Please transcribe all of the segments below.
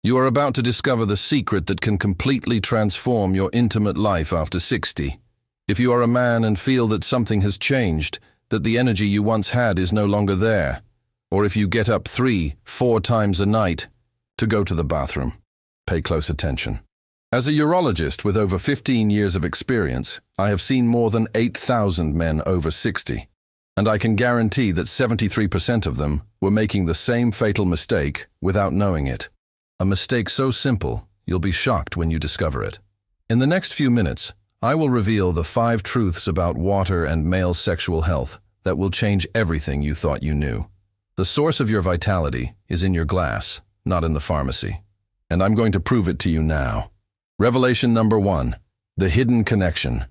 You are about to discover the secret that can completely transform your intimate life after 60. If you are a man and feel that something has changed, that the energy you once had is no longer there, or if you get up 3-4 times a night to go to the bathroom, pay close attention. As a urologist with over 15 years of experience, I have seen more than 8,000 men over 60, and I can guarantee that 73% of them were making the same fatal mistake without knowing it. A mistake so simple, you'll be shocked when you discover it. In the next few minutes, I will reveal the 5 truths about water and male sexual health that will change everything you thought you knew. The source of your vitality is in your glass, not in the pharmacy. And I'm going to prove it to you now. Revelation number 1. The hidden connection.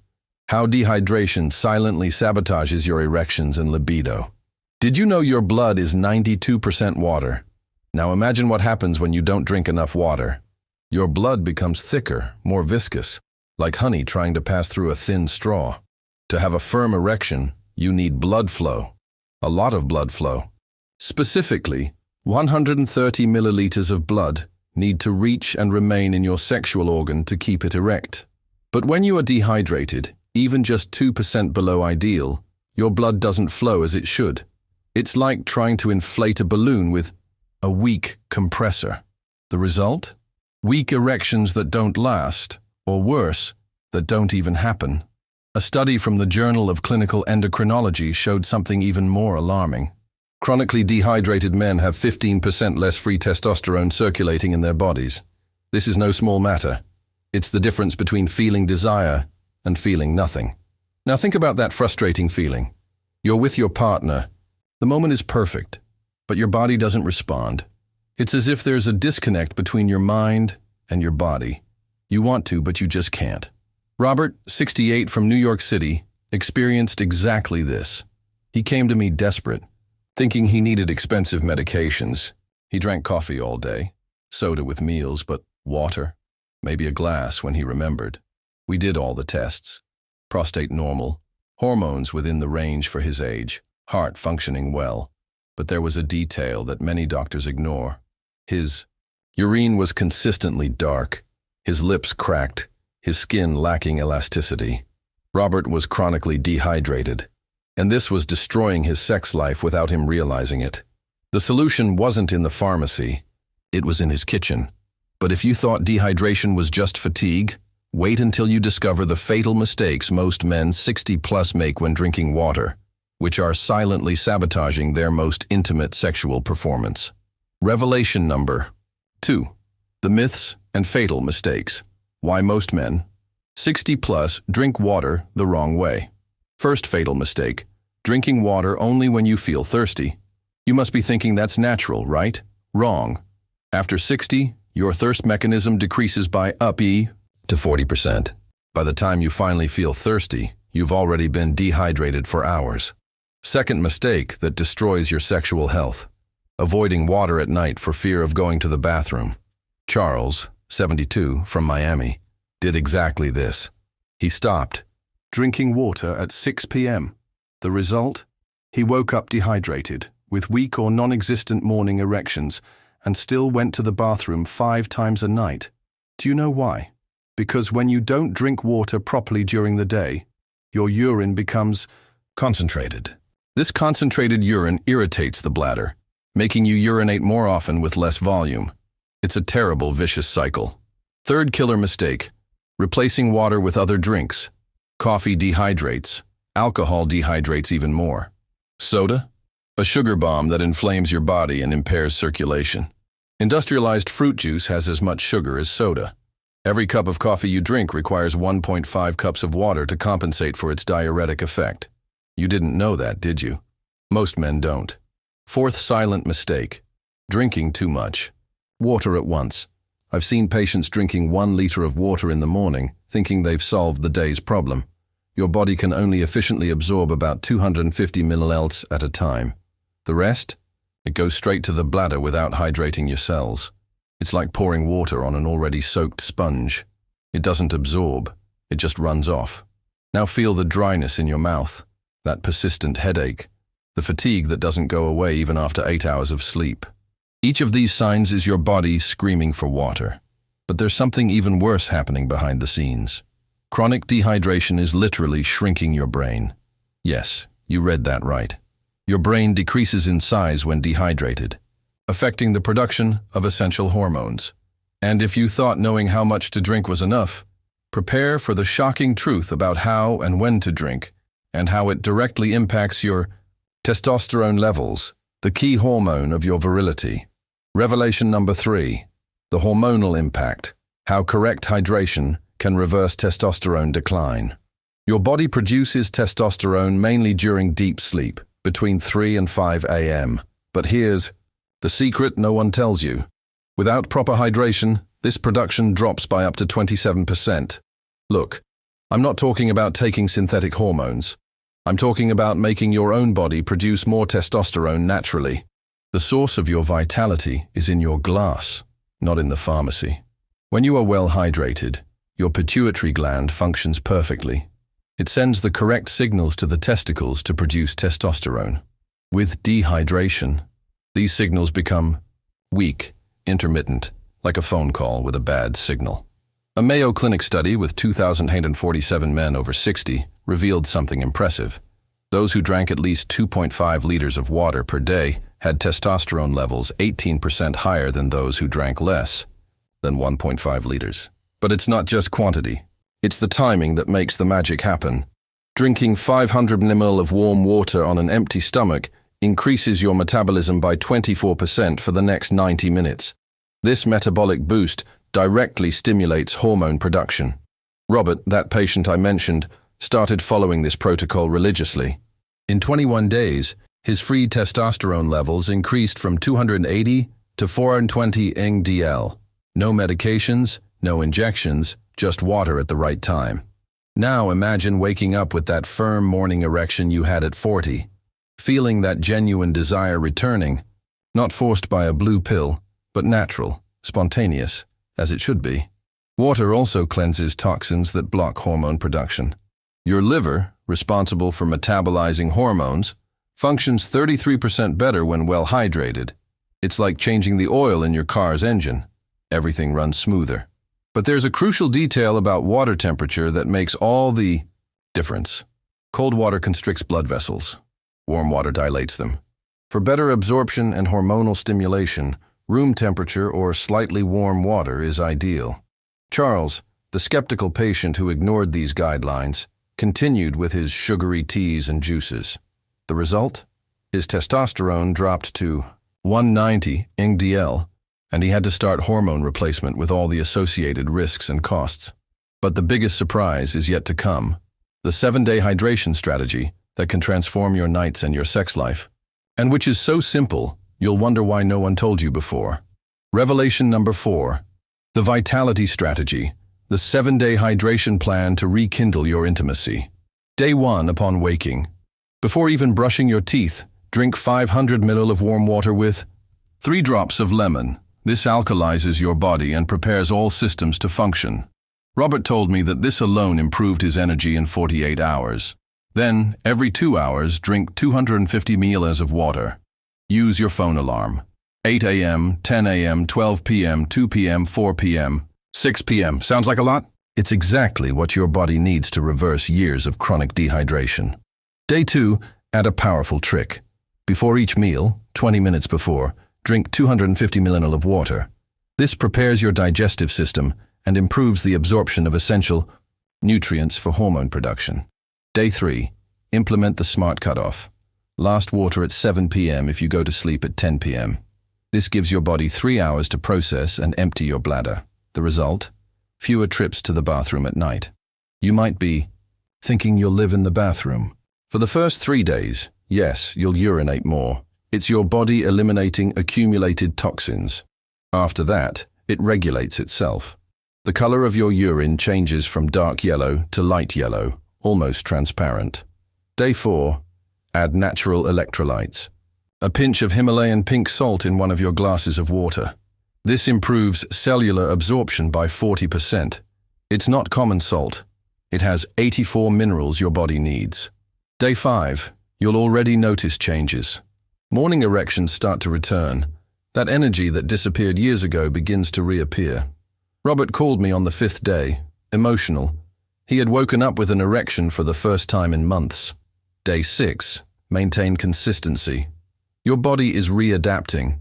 How dehydration silently sabotages your erections and libido. Did you know your blood is 92% water? Now imagine what happens when you don't drink enough water. Your blood becomes thicker, more viscous, like honey trying to pass through a thin straw. To have a firm erection, you need blood flow. A lot of blood flow. Specifically, 130 milliliters of blood need to reach and remain in your sexual organ to keep it erect. But when you are dehydrated, even just 2% below ideal, your blood doesn't flow as it should. It's like trying to inflate a balloon with a weak compressor. The result? Weak erections that don't last, or worse, that don't even happen. A study from the Journal of Clinical Endocrinology showed something even more alarming. Chronically dehydrated men have 15% less free testosterone circulating in their bodies. This is no small matter. It's the difference between feeling desire and feeling nothing. Now think about that frustrating feeling. You're with your partner. The moment is perfect, but your body doesn't respond. It's as if there's a disconnect between your mind and your body. You want to, but you just can't. Robert, 68, from New York City, experienced exactly this. He came to me desperate, thinking he needed expensive medications. He drank coffee all day, soda with meals, but water, maybe a glass when he remembered. We did all the tests. Prostate normal, hormones within the range for his age, heart functioning well. But there was a detail that many doctors ignore. His urine was consistently dark, his lips cracked, his skin lacking elasticity. Robert was chronically dehydrated, and this was destroying his sex life without him realizing it. The solution wasn't in the pharmacy, it was in his kitchen. But if you thought dehydration was just fatigue, wait until you discover the fatal mistakes most men 60+ make when drinking water, which are silently sabotaging their most intimate sexual performance. Revelation number 2. The myths and fatal mistakes. Why most men 60+ drink water the wrong way. First fatal mistake: drinking water only when you feel thirsty. You must be thinking that's natural, right? Wrong. After 60, your thirst mechanism decreases by up to 40%. By the time you finally feel thirsty, you've already been dehydrated for hours. Second mistake that destroys your sexual health: avoiding water at night for fear of going to the bathroom. Charles, 72, from Miami, did exactly this. He stopped drinking water at 6 p.m. The result? He woke up dehydrated, with weak or non-existent morning erections, and still went to the bathroom 5 times a night. Do you know why? Because when you don't drink water properly during the day, your urine becomes concentrated. This concentrated urine irritates the bladder, making you urinate more often with less volume. It's a terrible, vicious cycle. Third killer mistake: replacing water with other drinks. Coffee dehydrates. Alcohol dehydrates even more. Soda? A sugar bomb that inflames your body and impairs circulation. Industrialized fruit juice has as much sugar as soda. Every cup of coffee you drink requires 1.5 cups of water to compensate for its diuretic effect. You didn't know that, did you? Most men don't. Fourth silent mistake: drinking too much. Water at once. I've seen patients drinking 1 liter of water in the morning, thinking they've solved the day's problem. Your body can only efficiently absorb about 250 milliliters at a time. The rest? It goes straight to the bladder without hydrating your cells. It's like pouring water on an already soaked sponge. It doesn't absorb, it just runs off. Now feel the dryness in your mouth, that persistent headache, the fatigue that doesn't go away even after 8 hours of sleep. Each of these signs is your body screaming for water. But there's something even worse happening behind the scenes. Chronic dehydration is literally shrinking your brain. Yes, you read that right. Your brain decreases in size when dehydrated, affecting the production of essential hormones. And if you thought knowing how much to drink was enough, prepare for the shocking truth about how and when to drink, and how it directly impacts your testosterone levels, the key hormone of your virility. Revelation number 3, the hormonal impact, how correct hydration can reverse testosterone decline. Your body produces testosterone mainly during deep sleep, between 3 and 5 a.m. But here's the secret no one tells you. Without proper hydration, this production drops by up to 27%. Look, I'm not talking about taking synthetic hormones. I'm talking about making your own body produce more testosterone naturally. The source of your vitality is in your glass, not in the pharmacy. When you are well hydrated, your pituitary gland functions perfectly. It sends the correct signals to the testicles to produce testosterone. With dehydration, these signals become weak, intermittent, like a phone call with a bad signal. A Mayo Clinic study with 2,847 men over 60 revealed something impressive. Those who drank at least 2.5 liters of water per day had testosterone levels 18% higher than those who drank less than 1.5 liters. But it's not just quantity. It's the timing that makes the magic happen. Drinking 500 ml of warm water on an empty stomach increases your metabolism by 24% for the next 90 minutes. This metabolic boost directly stimulates hormone production. Robert, that patient I mentioned, started following this protocol religiously. In 21 days, his free testosterone levels increased from 280 to 420 ng/dl. No medications, no injections, just water at the right time. Now imagine waking up with that firm morning erection you had at 40, feeling that genuine desire returning, not forced by a blue pill, but natural, spontaneous, as it should be. Water also cleanses toxins that block hormone production. Your liver, responsible for metabolizing hormones, functions 33% better when well hydrated. It's like changing the oil in your car's engine. Everything runs smoother. But there's a crucial detail about water temperature that makes all the difference. Cold water constricts blood vessels. Warm water dilates them. For better absorption and hormonal stimulation, room temperature or slightly warm water is ideal. Charles, the skeptical patient who ignored these guidelines, continued with his sugary teas and juices. The result? His testosterone dropped to 190 ng/dl, and he had to start hormone replacement with all the associated risks and costs. But the biggest surprise is yet to come. The 7-day hydration strategy that can transform your nights and your sex life, and which is so simple, you'll wonder why no one told you before. Revelation number 4. The Vitality Strategy, the 7-day hydration plan to rekindle your intimacy. Day 1 upon waking. Before even brushing your teeth, drink 500 ml of warm water with 3 drops of lemon. This alkalizes your body and prepares all systems to function. Robert told me that this alone improved his energy in 48 hours. Then, every 2 hours, drink 250 ml of water. Use your phone alarm. 8 a.m., 10 a.m., 12 p.m., 2 p.m., 4 p.m., 6 p.m. Sounds like a lot? It's exactly what your body needs to reverse years of chronic dehydration. Day 2, add a powerful trick. Before each meal, 20 minutes before, drink 250 ml of water. This prepares your digestive system and improves the absorption of essential nutrients for hormone production. Day 3, implement the smart cutoff. Last water at 7 p.m. if you go to sleep at 10 p.m. This gives your body 3 hours to process and empty your bladder. The result? Fewer trips to the bathroom at night. You might be thinking you'll live in the bathroom. For the first 3 days, yes, you'll urinate more. It's your body eliminating accumulated toxins. After that, it regulates itself. The color of your urine changes from dark yellow to light yellow, almost transparent. Day 4, add natural electrolytes. A pinch of Himalayan pink salt in one of your glasses of water. This improves cellular absorption by 40%. It's not common salt. It has 84 minerals your body needs. Day 5, you'll already notice changes. Morning erections start to return. That energy that disappeared years ago begins to reappear. Robert called me on the 5th day, emotional. He had woken up with an erection for the first time in months. Day 6, maintain consistency. Your body is readapting.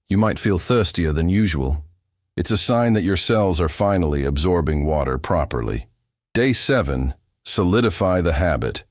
You might feel thirstier than usual. It's a sign that your cells are finally absorbing water properly. Day 7, solidify the habit.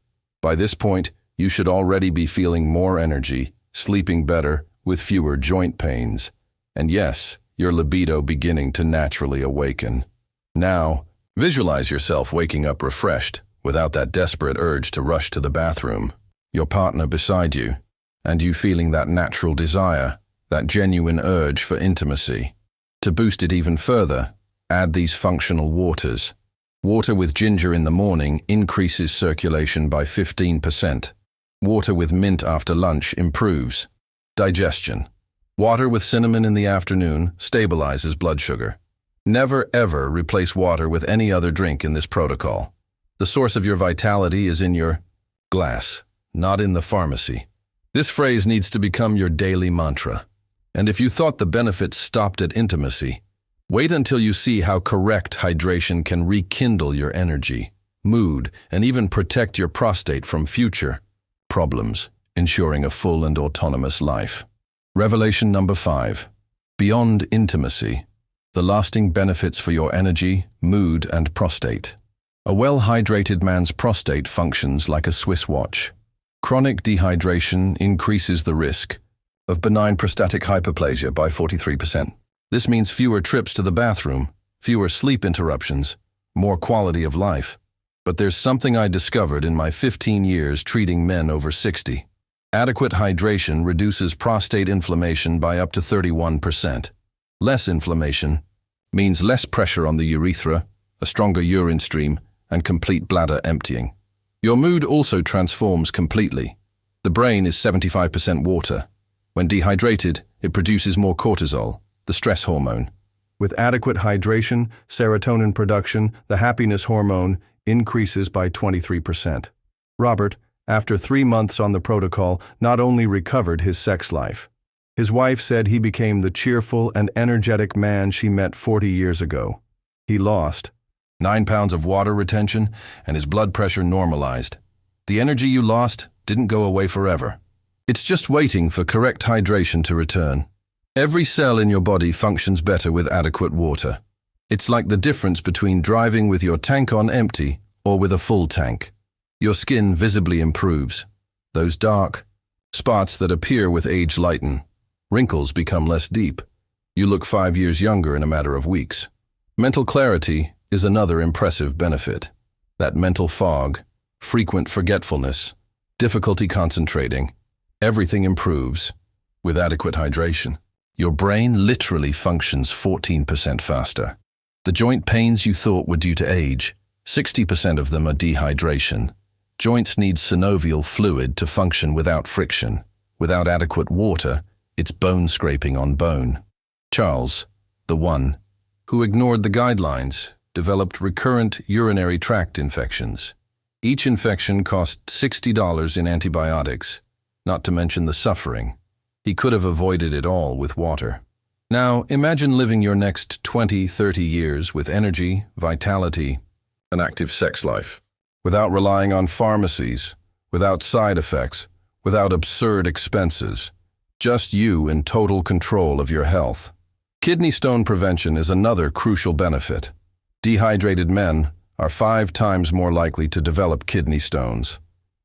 By this point, you should already be feeling more energy, sleeping better, with fewer joint pains. And yes, your libido beginning to naturally awaken. Now, visualize yourself waking up refreshed, without that desperate urge to rush to the bathroom. Your partner beside you, and you feeling that natural desire, that genuine urge for intimacy. To boost it even further, add these functional waters. Water with ginger in the morning increases circulation by 15%. Water with mint after lunch improves digestion. Water with cinnamon in the afternoon stabilizes blood sugar. Never ever replace water with any other drink in this protocol. The source of your vitality is in your glass, not in the pharmacy. This phrase needs to become your daily mantra. And if you thought the benefits stopped at intimacy, wait until you see how correct hydration can rekindle your energy, mood, and even protect your prostate from future problems, ensuring a full and autonomous life. Revelation number 5. Beyond intimacy, the lasting benefits for your energy, mood, and prostate. A well-hydrated man's prostate functions like a Swiss watch. Chronic dehydration increases the risk of benign prostatic hyperplasia by 43%. This means fewer trips to the bathroom, fewer sleep interruptions, more quality of life. But there's something I discovered in my 15 years treating men over 60. Adequate hydration reduces prostate inflammation by up to 31%. Less inflammation means less pressure on the urethra, a stronger urine stream, and complete bladder emptying. Your mood also transforms completely. The brain is 75% water. When dehydrated, it produces more cortisol, the stress hormone. With adequate hydration, serotonin production, the happiness hormone, increases by 23%. Robert, after 3 months on the protocol, not only recovered his sex life. His wife said he became the cheerful and energetic man she met 40 years ago. He lost 9 pounds of water retention and his blood pressure normalized. The energy you lost didn't go away forever. It's just waiting for correct hydration to return. Every cell in your body functions better with adequate water. It's like the difference between driving with your tank on empty or with a full tank. Your skin visibly improves. Those dark spots that appear with age lighten. Wrinkles become less deep. You look 5 years younger in a matter of weeks. Mental clarity is another impressive benefit. That mental fog, frequent forgetfulness, difficulty concentrating, everything improves with adequate hydration. Your brain literally functions 14% faster. The joint pains you thought were due to age, 60% of them are dehydration. Joints need synovial fluid to function without friction. Without adequate water, it's bone scraping on bone. Charles, the one who ignored the guidelines, developed recurrent urinary tract infections. Each infection cost $60 in antibiotics, not to mention the suffering. He could have avoided it all with water. Now, imagine living your next 20-30 years with energy, vitality, an active sex life, without relying on pharmacies, without side effects, without absurd expenses. Just you in total control of your health. Kidney stone prevention is another crucial benefit. Dehydrated men are 5 times more likely to develop kidney stones.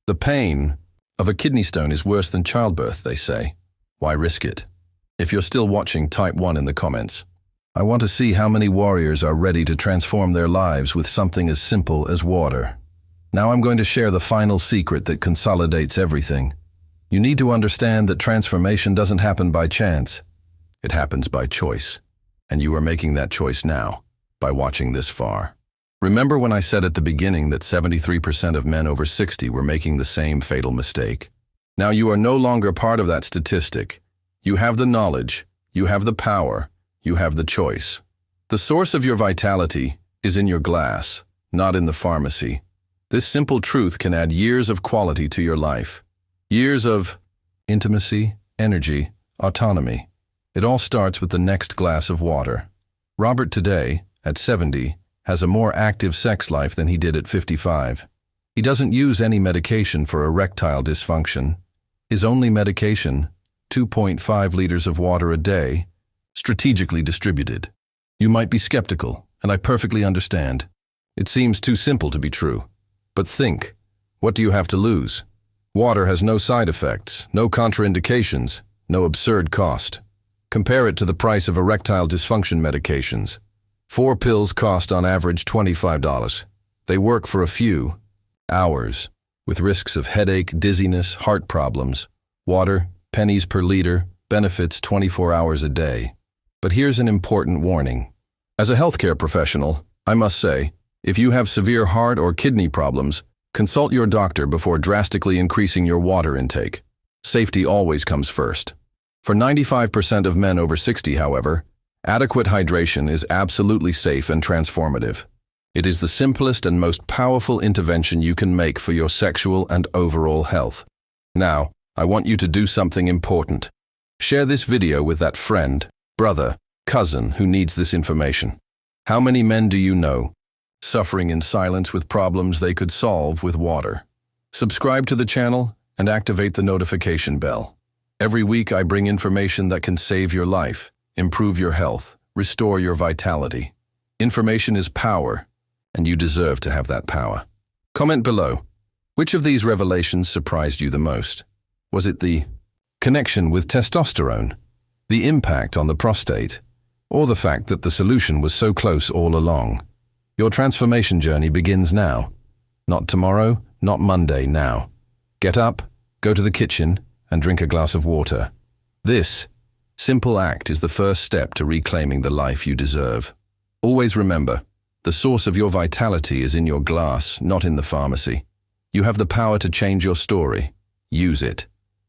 The pain of a kidney stone is worse than childbirth, they say. Why risk it? If you're still watching, type 1 in the comments. I want to see how many warriors are ready to transform their lives with something as simple as water. Now I'm going to share the final secret that consolidates everything. You need to understand that transformation doesn't happen by chance. It happens by choice. And you are making that choice now, by watching this far. Remember when I said at the beginning that 73% of men over 60 were making the same fatal mistake? Now you are no longer part of that statistic. You have the knowledge, you have the power, you have the choice. The source of your vitality is in your glass, not in the pharmacy. This simple truth can add years of quality to your life. Years of intimacy, energy, autonomy. It all starts with the next glass of water. Robert today, at 70, has a more active sex life than he did at 55. He doesn't use any medication for erectile dysfunction. His only medication, 2.5 liters of water a day, strategically distributed. You might be skeptical, and I perfectly understand. It seems too simple to be true. But think, what do you have to lose? Water has no side effects, no contraindications, no absurd cost. Compare it to the price of erectile dysfunction medications. 4 pills cost on average $25. They work for a few hours, with risks of headache, dizziness, heart problems. Water, pennies per liter, benefits 24 hours a day. But here's an important warning. As a healthcare professional, I must say, if you have severe heart or kidney problems, consult your doctor before drastically increasing your water intake. Safety always comes first. For 95% of men over 60, however, adequate hydration is absolutely safe and transformative. It is the simplest and most powerful intervention you can make for your sexual and overall health. Now, I want you to do something important. Share this video with that friend, brother, cousin who needs this information. How many men do you know suffering in silence with problems they could solve with water? Subscribe to the channel and activate the notification bell. Every week I bring information that can save your life, improve your health, restore your vitality. Information is power, and you deserve to have that power. Comment below. Which of these revelations surprised you the most? Was it the connection with testosterone, the impact on the prostate, or the fact that the solution was so close all along? Your transformation journey begins now. Not tomorrow, not Monday, now. Get up, go to the kitchen, and drink a glass of water. This simple act is the first step to reclaiming the life you deserve. Always remember, the source of your vitality is in your glass, not in the pharmacy. You have the power to change your story. Use it.